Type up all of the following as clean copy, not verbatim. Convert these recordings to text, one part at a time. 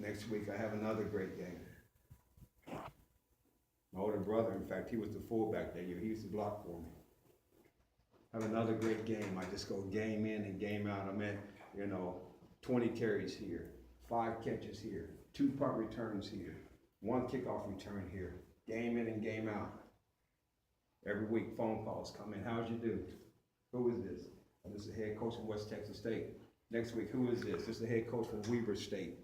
Next week I have another great game. My older brother, in fact, he was the fullback that year. He used to block for me. Have another great game. I just go game in and game out. I'm at, 20 carries here, 5 catches here, 2 punt returns here, 1 kickoff return here. Game in and game out. Every week, phone calls come in. How'd you do? Who is this? Oh, this is the head coach from West Texas State. Next week, who is this? This is the head coach from Weber State.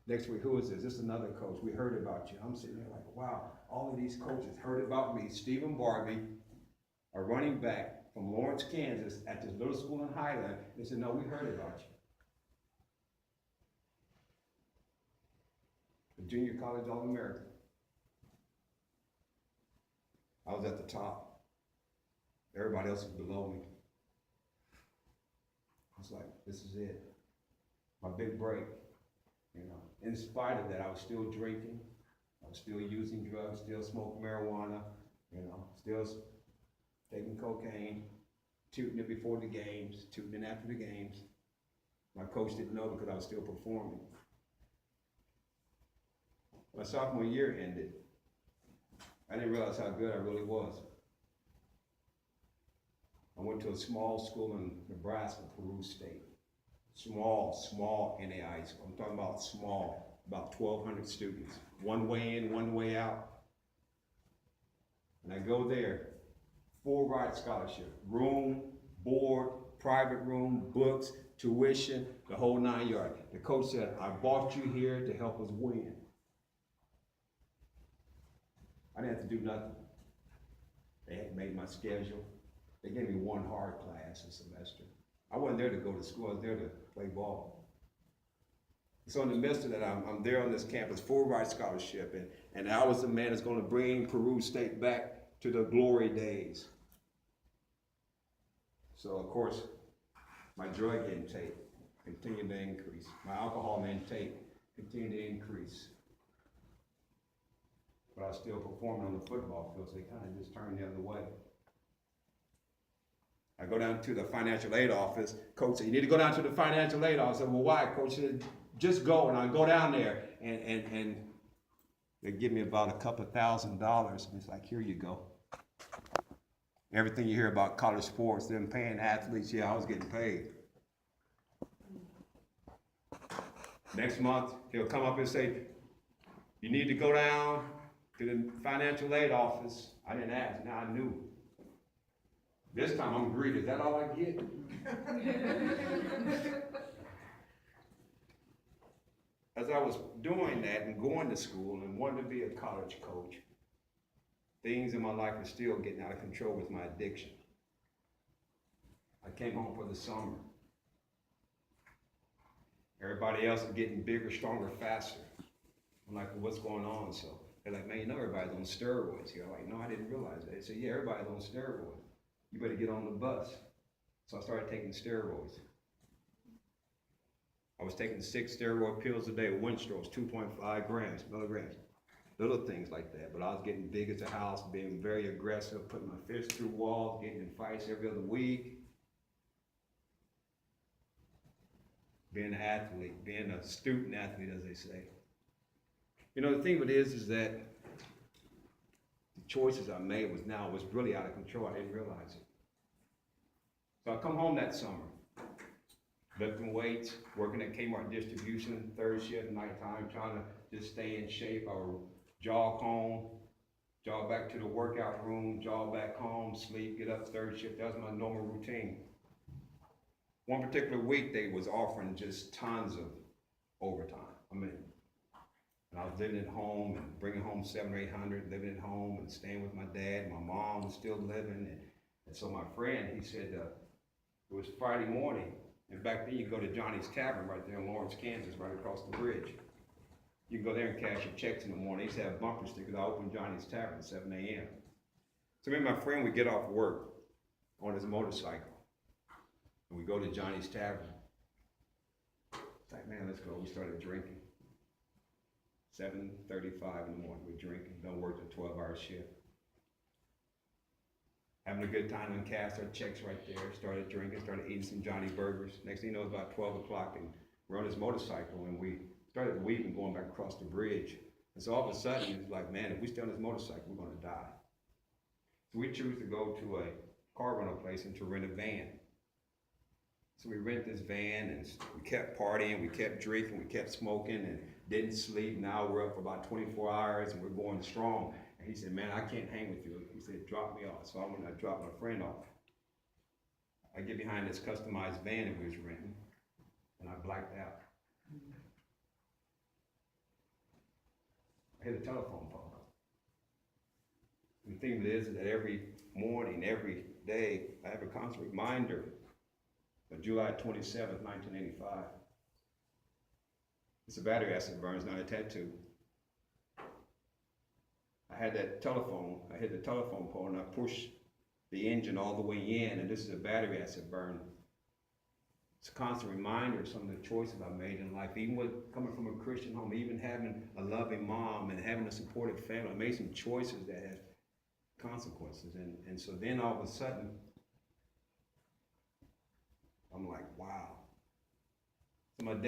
Next week, who is this? This is another coach. We heard about you. I'm sitting there like, wow, all of these coaches heard about me. Stephen Barbie, a running back from Lawrence, Kansas, at this little school in Highland. They said, no, we heard about you. The junior college All-American. I was at the top. Everybody else was below me. I was like, this is it. My big break. In spite of that, I was still drinking. I was still using drugs, still smoking marijuana, still taking cocaine, tooting it before the games, tooting it after the games. My coach didn't know because I was still performing. My sophomore year ended. I didn't realize how good I really was. I went to a small school in Nebraska, Peru State. Small NAI school. I'm talking about small, about 1,200 students. One way in, one way out. And I go there, full ride scholarship, room, board, private room, books, tuition, the whole 9 yards. The coach said, I brought you here to help us win. I didn't have to do nothing. They had made my schedule. They gave me 1 hard class a semester. I wasn't there to go to school, I was there to play ball. So in the midst of that, I'm there on this campus, full ride scholarship, and I was the man that's going to bring Peru State back to the glory days. So of course, my drug intake continued to increase. My alcohol intake continued to increase. But I was still performing on the football field, so they kind of just turned the other way. I go down to the financial aid office. Coach said, you need to go down to the financial aid office. I said, well, why? Coach said, just go. And I go down there, and they give me about a couple $1,000. And it's like, here you go. Everything you hear about college sports, them paying athletes, yeah, I was getting paid. Next month, he'll come up and say, you need to go down to the financial aid office. I didn't ask, now I knew. This time I'm greedy. Is that all I get? As I was doing that and going to school and wanting to be a college coach, things in my life were still getting out of control with my addiction. I came home for the summer. Everybody else is getting bigger, stronger, faster. I'm like, well, what's going on? So they're like, man, everybody's on steroids here. I'm like, no, I didn't realize that. They said, yeah, everybody's on steroids. You better get on the bus. So I started taking steroids. I was taking 6 steroid pills a day, Winstrol's, 2.5 milligrams, little things like that. But I was getting big as a house, being very aggressive, putting my fist through walls, getting in fights every other week. Being an athlete, being a student athlete, as they say. The thing of it is that the choices I made was really out of control. I didn't realize it. So I come home that summer, lifting weights, working at Kmart distribution, 3rd shift, nighttime, trying to just stay in shape. I would jog home, jog back to the workout room, jog back home, sleep, get up 3rd shift. That was my normal routine. One particular week, they was offering just tons of overtime. And I was living at home and bringing home 700 or 800, living at home and staying with my dad. My mom was still living. And so my friend, he said, it was Friday morning. And back then you go to Johnny's Tavern right there in Lawrence, Kansas, right across the bridge. You can go there and cash your checks in the morning. He used to have bumper stickers. I opened Johnny's Tavern at 7 a.m. So me and my friend would get off work on his motorcycle. And we go to Johnny's Tavern. It's like, man, let's go. We started drinking. 7:35 in the morning, we're drinking. Don't work a 12-hour shift. Having a good time and cashed our checks right there. Started drinking, started eating some Johnny burgers. Next thing you know, it's about 12 o'clock, and we're on his motorcycle, and we started weeping going back across the bridge. And so all of a sudden, it's like, man, if we stay on this motorcycle, we're gonna die. So we choose to go to a car rental place and to rent a van. So we rent this van and we kept partying, we kept drinking, we kept smoking and didn't sleep. Now we're up for about 24 hours and we're going strong. And he said, man, I can't hang with you. He said, drop me off. So I went and I dropped my friend off. I get behind this customized van that we was renting and I blacked out. I hit a telephone pole. And the thing is that every morning, every day, I have a constant reminder of July 27th, 1985. It's a battery acid burn, it's not a tattoo. I had that telephone, I hit the telephone pole and I pushed the engine all the way in, and this is a battery acid burn. It's a constant reminder of some of the choices I made in life, even with coming from a Christian home, even having a loving mom and having a supportive family. I made some choices that had consequences. And so then all of a sudden, I'm like, wow.